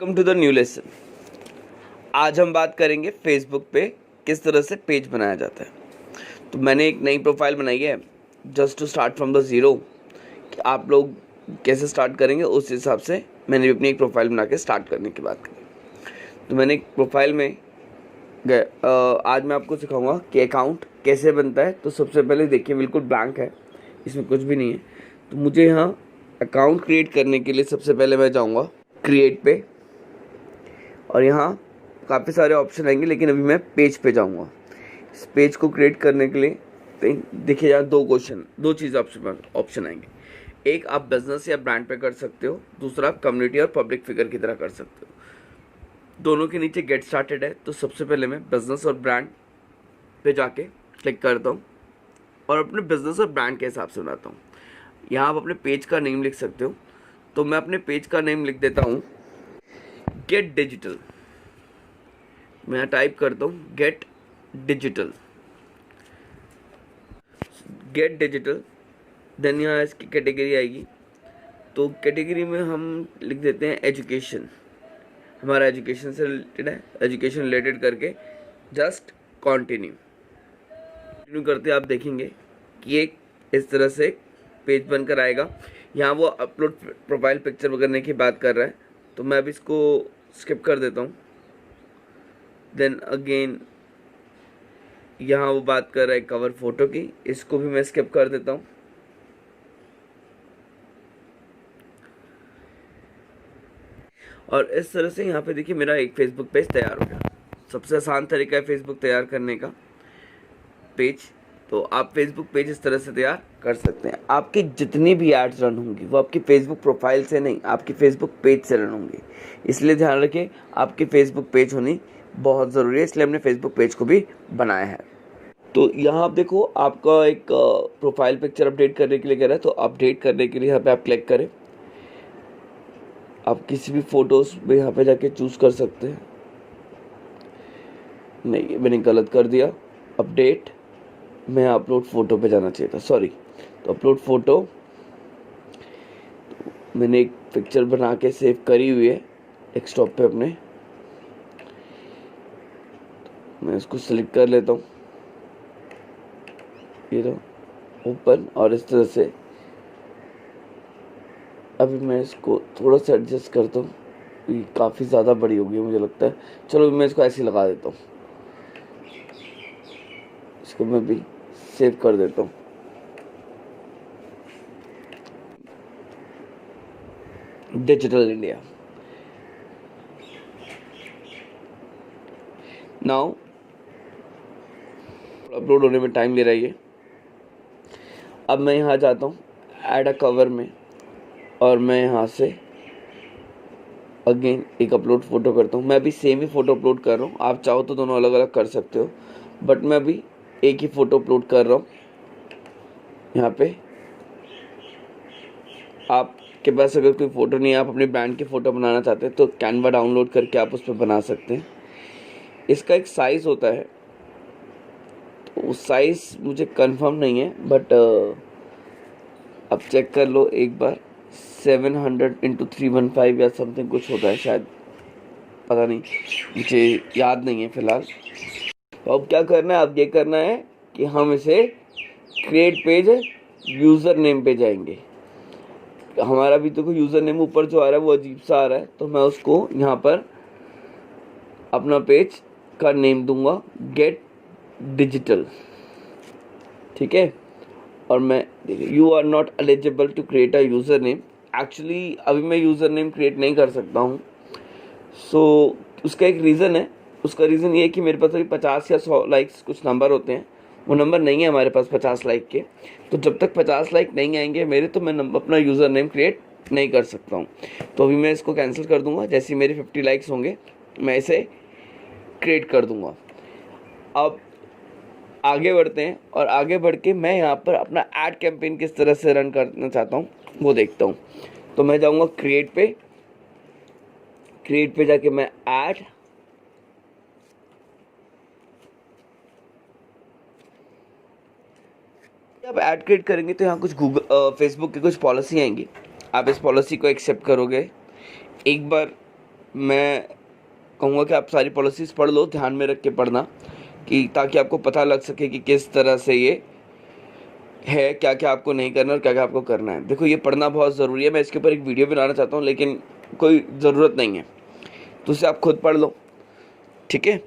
Welcome to the new lesson. आज हम बात करेंगे फेसबुक पे किस तरह से पेज बनाया जाता है। तो मैंने एक नई प्रोफाइल बनाई है just to start from the zero कि आप लोग कैसे स्टार्ट करेंगे उस हिसाब से मैंने भी अपनी एक प्रोफाइल बना के स्टार्ट करने की बात करी। तो मैंने एक प्रोफाइल में गए आज मैं आपको सिखाऊंगा कि अकाउंट कैसे बनता है। तो सबसे पहले देखिए बिल्कुल ब्लैंक है, इसमें कुछ भी नहीं है। तो मुझे यहाँ अकाउंट क्रिएट करने के लिए सबसे पहले मैं जाऊँगा क्रिएट पे और यहाँ काफ़ी सारे ऑप्शन आएंगे, लेकिन अभी मैं पेज पे जाऊँगा। इस पेज को क्रिएट करने के लिए देखिए यार दो चीज़ ऑप्शन आएंगे। एक आप बिजनेस या ब्रांड पे कर सकते हो, दूसरा आप कम्युनिटी और पब्लिक फिगर की तरह कर सकते हो। दोनों के नीचे गेट स्टार्टेड है। तो सबसे पहले मैं बिजनेस और ब्रांड पे जाके क्लिक करता हूँ और अपने बिजनेस और ब्रांड के हिसाब से बनाता हूँ। यहाँ आप अपने पेज का नेम लिख सकते हो। तो मैं अपने पेज का नेम लिख देता हूँ गेट डिजिटल। मैं यहाँ टाइप करता हूँ गेट डिजिटल। देन यहाँ इसकी कैटेगरी आएगी। तो कैटेगरी में हम लिख देते हैं एजुकेशन। हमारा एजुकेशन से रिलेटेड है, एजुकेशन रिलेटेड करके जस्ट कंटिन्यू करते आप देखेंगे कि एक इस तरह से पेज बनकर आएगा। यहाँ वो अपलोड प्रोफाइल पिक्चर करने की बात कर रहा है, तो मैं अभी इसको स्किप कर देता हूँ। देन अगेन यहाँ वो बात कर रहा है कवर फोटो की, इसको भी मैं स्किप कर देता हूँ। और इस तरह से यहाँ पे देखिए मेरा एक फेसबुक पेज तैयार हो गया। सबसे आसान तरीका है फेसबुक तैयार करने का पेज। तो आप फेसबुक पेज इस तरह से तैयार कर सकते हैं। आपकी जितनी भी एड्स रन होंगी वो आपकी फेसबुक प्रोफाइल से नहीं, आपकी फेसबुक पेज से रन होंगी। इसलिए ध्यान रखिए आपकी फेसबुक पेज होनी बहुत ज़रूरी है, इसलिए हमने फेसबुक पेज को भी बनाया है। तो यहाँ आप देखो आपका एक प्रोफाइल पिक्चर अपडेट करने के लिए कह रहा है। तो अपडेट करने के लिए यहाँ पे आप क्लिक करें। आप किसी भी फोटोज़ में यहाँ पे जाके चूज़ कर सकते हैं। नहीं, मैंने गलत कर दिया। अपडेट मैं अपलोड फ़ोटो पे जाना चाहिए था, सॉरी। तो अपलोड फ़ोटो मैंने एक पिक्चर बना के सेव करी हुई है डेस्कटॉप पे अपने। मैं इसको सिलेक्ट कर लेता हूँ, ये तो ओपन। और इस तरह से अभी मैं इसको थोड़ा सा एडजस्ट करता हूँ, ये काफ़ी ज़्यादा बड़ी हो गई मुझे लगता है। चलो मैं इसको ऐसे ही लगा देता हूँ, इसको मैं भी सेव कर देता हूँ। डिजिटल इंडिया नाउ अपलोड होने में टाइम ले रहा है ये। अब मैं यहाँ जाता हूँ ऐड अ कवर में और मैं यहाँ से अगेन एक अपलोड फ़ोटो करता हूँ। मैं अभी सेम ही फ़ोटो अपलोड कर रहा हूँ, आप चाहो तो दोनों अलग अलग कर सकते हो, बट मैं अभी एक ही फ़ोटो अपलोड कर रहा हूँ। यहाँ पे आपके पास अगर कोई फ़ोटो नहीं है, आप अपने ब्रांड की फ़ोटो बनाना चाहते हैं तो कैनवा डाउनलोड करके आप उस पर बना सकते हैं। इसका एक साइज़ होता है, तो उस साइज़ मुझे कंफर्म नहीं है, बट अब चेक कर लो एक बार। 700x315 या समथिंग कुछ होता है शायद, पता नहीं, मुझे याद नहीं है फ़िलहाल। तो अब क्या करना है, अब ये करना है कि हम इसे क्रिएट पेज यूज़र नेम पे जाएंगे। हमारा भी तो कोई यूज़र नेम ऊपर जो आ रहा है वो अजीब सा आ रहा है, तो मैं उसको यहाँ पर अपना पेज का नेम दूंगा गेट डिजिटल, ठीक है। और मैं you are not eligible to create a user name. Actually अभी मैं यूज़र नेम क्रिएट नहीं कर सकता हूँ, सो उसका एक रीज़न है। उसका रीज़न ये है कि मेरे पास अभी 50 या 100 लाइक्स कुछ नंबर होते हैं, वो नंबर नहीं है हमारे पास 50 लाइक के। तो जब तक 50 लाइक नहीं आएंगे मेरे, तो मैं अपना यूज़र नेम क्रिएट नहीं कर सकता हूँ। तो अभी मैं इसको कैंसिल कर दूँगा। जैसे ही मेरे 50 लाइक्स होंगे मैं इसे क्रिएट कर दूँगा। अब आगे बढ़ते हैं और आगे बढ़ के मैं यहाँ पर अपना ऐड कैंपेन किस तरह से रन करना चाहता हूँ वो देखता हूँ। तो मैं जाऊँगा क्रिएट पे जाके मैं ऐड, जब ऐड क्रिएट करेंगे तो यहाँ कुछ फेसबुक की कुछ पॉलिसी आएंगी। आप इस पॉलिसी को एक्सेप्ट करोगे। एक बार मैं कहूँगा कि आप सारी पॉलिसीज़ पढ़ लो, ध्यान में रख के पढ़ना, कि ताकि आपको पता लग सके कि किस तरह से ये है, क्या क्या आपको नहीं करना और क्या क्या आपको करना है। देखो, ये पढ़ना बहुत ज़रूरी है। मैं इसके ऊपर एक वीडियो बनाना चाहता हूँ, लेकिन कोई ज़रूरत नहीं है, तो उसे आप खुद पढ़ लो, ठीक है।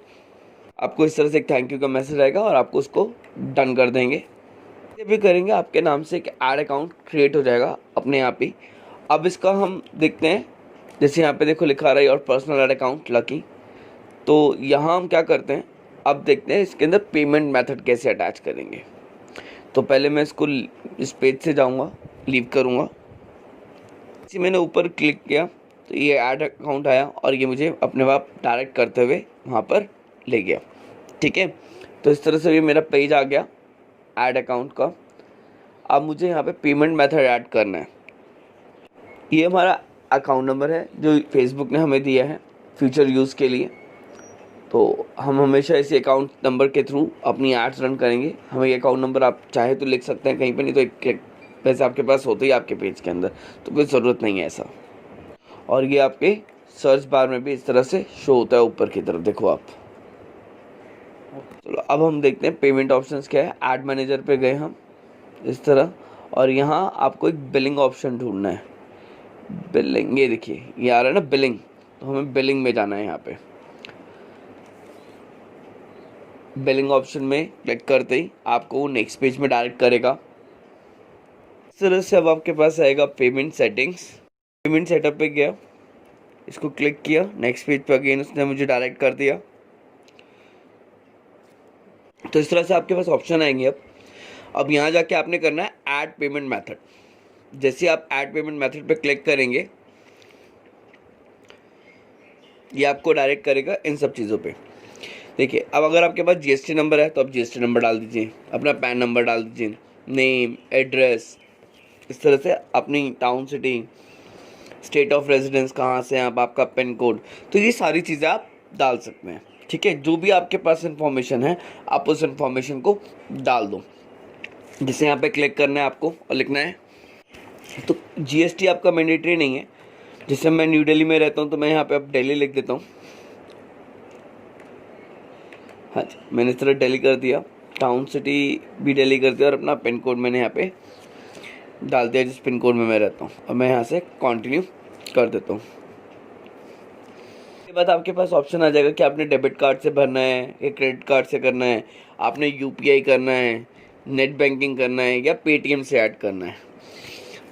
आपको इस तरह से एक थैंक यू का मैसेज आएगा और आपको उसको डन कर देंगे। ये भी करेंगे, आपके नाम से एक ऐड अकाउंट क्रिएट हो जाएगा अपने आप ही। अब इसका हम देखते हैं, जैसे यहाँ पे देखो लिखा रहा है और पर्सनल ऐड अकाउंट लकी। तो यहाँ हम क्या करते हैं, अब देखते हैं इसके अंदर पेमेंट मेथड कैसे अटैच करेंगे। तो पहले मैं इसको इस पेज से जाऊँगा, लीव करूँगा। इसी मैंने ऊपर क्लिक किया तो ये ऐड अकाउंट आया और ये मुझे अपने आप डायरेक्ट करते हुए वहाँ पर ले गया, ठीक है। तो इस तरह से ये मेरा पेज आ गया ऐड अकाउंट का। अब मुझे यहाँ पे पेमेंट मेथड ऐड करना है। ये हमारा अकाउंट नंबर है जो फेसबुक ने हमें दिया है फ्यूचर यूज़ के लिए। तो हम हमेशा इसी अकाउंट नंबर के थ्रू अपनी एड्स रन करेंगे। हमें ये अकाउंट नंबर आप चाहे तो लिख सकते हैं कहीं पे, नहीं तो एक पैसे आपके पास होते ही आपके पेज के अंदर, तो कोई ज़रूरत नहीं है ऐसा। और ये आपके सर्च बार में भी इस तरह से शो होता है ऊपर की तरफ, देखो आप। चलो अब हम देखते हैं पेमेंट ऑप्शंस क्या है। ऐड मैनेजर पे गए हम इस तरह, और यहाँ आपको एक बिलिंग ऑप्शन ढूंढना है। बिलिंग, ये देखिए ये आ रहा है ना बिलिंग, तो हमें बिलिंग में जाना है। यहाँ पे बिलिंग ऑप्शन में क्लिक करते ही आपको नेक्स्ट पेज में डायरेक्ट करेगा। इस तरह से अब आपके पास आएगा पेमेंट सेटिंग्स। पेमेंट सेटअप पे गया, इसको क्लिक किया, नेक्स्ट पेज पे अगेन उसने मुझे डायरेक्ट कर दिया। तो इस तरह से आपके पास ऑप्शन आएंगे। अब यहाँ जाके आपने करना है ऐड पेमेंट मेथड। जैसे आप ऐड पेमेंट मेथड पे क्लिक करेंगे, ये आपको डायरेक्ट करेगा इन सब चीज़ों पे। देखिए, अब अगर आपके पास जीएसटी नंबर है तो आप जीएसटी नंबर डाल दीजिए, अपना पैन नंबर डाल दीजिए, नेम, एड्रेस, इस तरह से अपनी town, city, state of residence, कहाँ से आप, आपका पिन कोड, तो ये सारी चीज़ें आप डाल सकते हैं, ठीक है। जो भी आपके पास इन्फॉर्मेशन है आप उस इन्फॉर्मेशन को डाल दो। जैसे यहाँ पे क्लिक करना है आपको और लिखना है। तो जीएसटी आपका मैंडेटरी नहीं है। जैसे मैं न्यू दिल्ली में रहता हूँ तो मैं यहाँ पे अब दिल्ली लिख देता हूँ। हाँ जी, मैंने इस तरह दिल्ली कर दिया, टाउन सिटी भी दिल्ली कर दिया और अपना पिन कोड मैंने यहाँ पे डाल दिया जिस पिन कोड में मैं रहता हूँ। अब मैं यहाँ से कंटिन्यू कर देता हूँ। इसके बाद आपके पास ऑप्शन आ जाएगा कि आपने डेबिट कार्ड से भरना है या क्रेडिट कार्ड से करना है, आपने यूपीआई करना है, नेट बैंकिंग करना है या पेटीएम से ऐड करना है।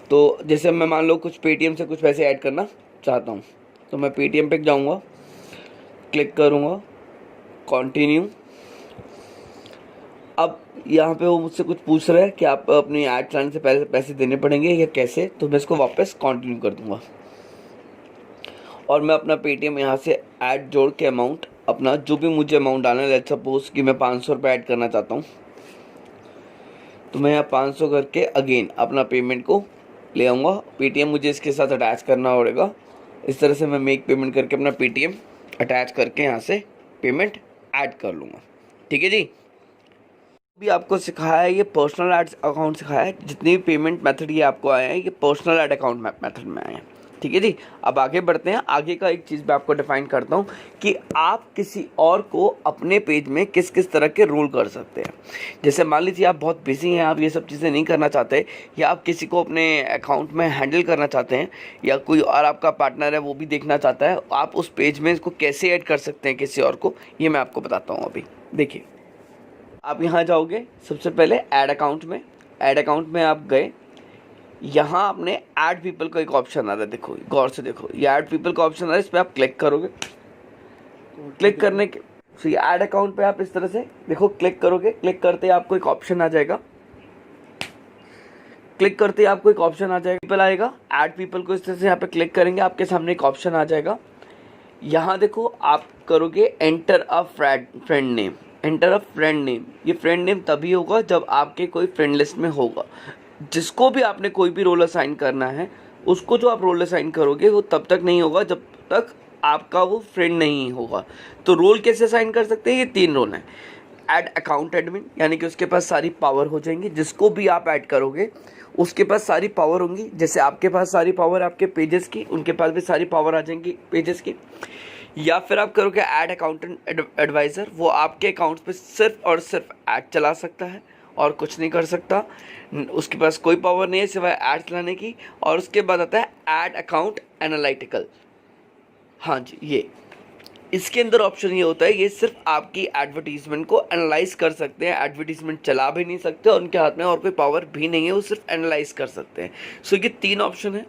तो जैसे मैं मान लो कुछ पेटीएम से कुछ पैसे ऐड करना चाहता हूँ, तो मैं पेटीएम पे जाऊँगा, क्लिक करूँगा, कंटिन्यू। अब यहाँ पे वो मुझसे कुछ पूछ रहा है कि आप अपनी ऐड चलाने से पहले पैसे देने पड़ेंगे या कैसे, तो मैं इसको वापस कंटिन्यू कर दूँगा और मैं अपना पेटीएम यहाँ से ऐड जोड़ के अमाउंट अपना जो भी मुझे अमाउंट डालना है, लेट्स सपोज कि मैं 500 रुपये ऐड करना चाहता हूँ, तो मैं यहाँ 500 करके अगेन अपना पेमेंट को ले आऊँगा। पेटीएम मुझे इसके साथ अटैच करना पड़ेगा। इस तरह से मैं मेक पेमेंट करके अपना पेटीएम अटैच करके यहाँ से पेमेंट ऐड कर लूँगा, ठीक है जी। भी आपको सिखाया है ये पर्सनल ऐड अकाउंट सिखाया है। जितने भी पेमेंट मेथड ये आपको आए हैं ये पर्सनल ऐड अकाउंट मेथड में आए हैं, ठीक है जी। अब आगे बढ़ते हैं। आगे का एक चीज़ मैं आपको डिफाइन करता हूँ कि आप किसी और को अपने पेज में किस किस तरह के रोल कर सकते हैं। जैसे मान लीजिए आप बहुत बिजी हैं, आप ये सब चीज़ें नहीं करना चाहते, या आप किसी को अपने अकाउंट में हैंडल करना चाहते हैं, या कोई और आपका पार्टनर है वो भी देखना चाहता है, आप उस पेज में इसको कैसे ऐड कर सकते हैं किसी और को, ये मैं आपको बताता हूँ अभी। देखिए, आप यहाँ जाओगे सबसे पहले ऐड अकाउंट में। ऐड अकाउंट में आप गए, यहाँ आपने ऐड पीपल का एक ऑप्शन आ रहा है, देखो गौर से देखो, ये ऐड पीपल का ऑप्शन आ रहा है, इस पर आप क्लिक करोगे। क्लिक करने के ये ऐड अकाउंट पे आप इस तरह से देखो क्लिक करोगे। क्लिक करते ही आपको एक ऑप्शन आ जाएगा, क्लिक करते ही आपको एक ऑप्शन आ जाएगा, पीपल आएगा। ऐड पीपल को इस तरह से यहाँ पे क्लिक करेंगे, आपके सामने एक ऑप्शन आ जाएगा। यहाँ देखो आप करोगे enter a friend name, enter a friend name. ये फ्रेंड नेम तभी होगा जब आपके कोई फ्रेंड लिस्ट में होगा। जिसको भी आपने कोई भी रोल असाइन करना है, उसको जो आप रोल असाइन करोगे वो तब तक नहीं होगा जब तक आपका वो फ्रेंड नहीं होगा। तो रोल कैसे असाइन कर सकते हैं, ये 3 रोल हैं। ऐड अकाउंट एडमिन, यानी कि उसके पास सारी पावर हो जाएंगी। जिसको भी आप ऐड करोगे उसके पास सारी पावर होंगी। जैसे आपके पास सारी पावर आपके पेजेस की, उनके पास भी सारी पावर आ जाएंगी पेजेस की। या फिर आप करोगे ऐड अकाउंटेंट एडवाइज़र, वो आपके अकाउंट्स पे सिर्फ और सिर्फ ऐड चला सकता है और कुछ नहीं कर सकता। उसके पास कोई पावर नहीं है सिवाय ऐड चलाने की। और उसके बाद आता है ऐड अकाउंट एनालिटिकल। हाँ जी, ये इसके अंदर ऑप्शन ये होता है, ये सिर्फ आपकी एडवर्टीजमेंट को एनालाइज कर सकते हैं। एडवर्टीजमेंट चला भी नहीं सकते और उनके हाथ में और कोई पावर भी नहीं है, वो सिर्फ एनालाइज कर सकते हैं। सो ये 3 ऑप्शन है।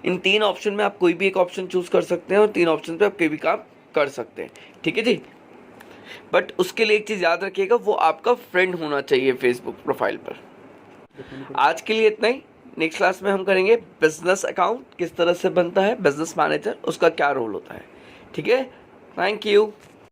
इन 3 ऑप्शन में आप कोई भी एक ऑप्शन चूज कर सकते हैं और 3 ऑप्शन पे आप कोई भी काम कर सकते हैं। ठीक है जी। बट उसके लिए एक चीज़ याद रखिएगा, वो आपका फ्रेंड होना चाहिए फेसबुक प्रोफाइल पर। आज के लिए इतना ही। नेक्स्ट क्लास में हम करेंगे बिजनेस अकाउंट किस तरह से बनता है, बिजनेस मैनेजर उसका क्या रोल होता है। ठीक है, थैंक यू।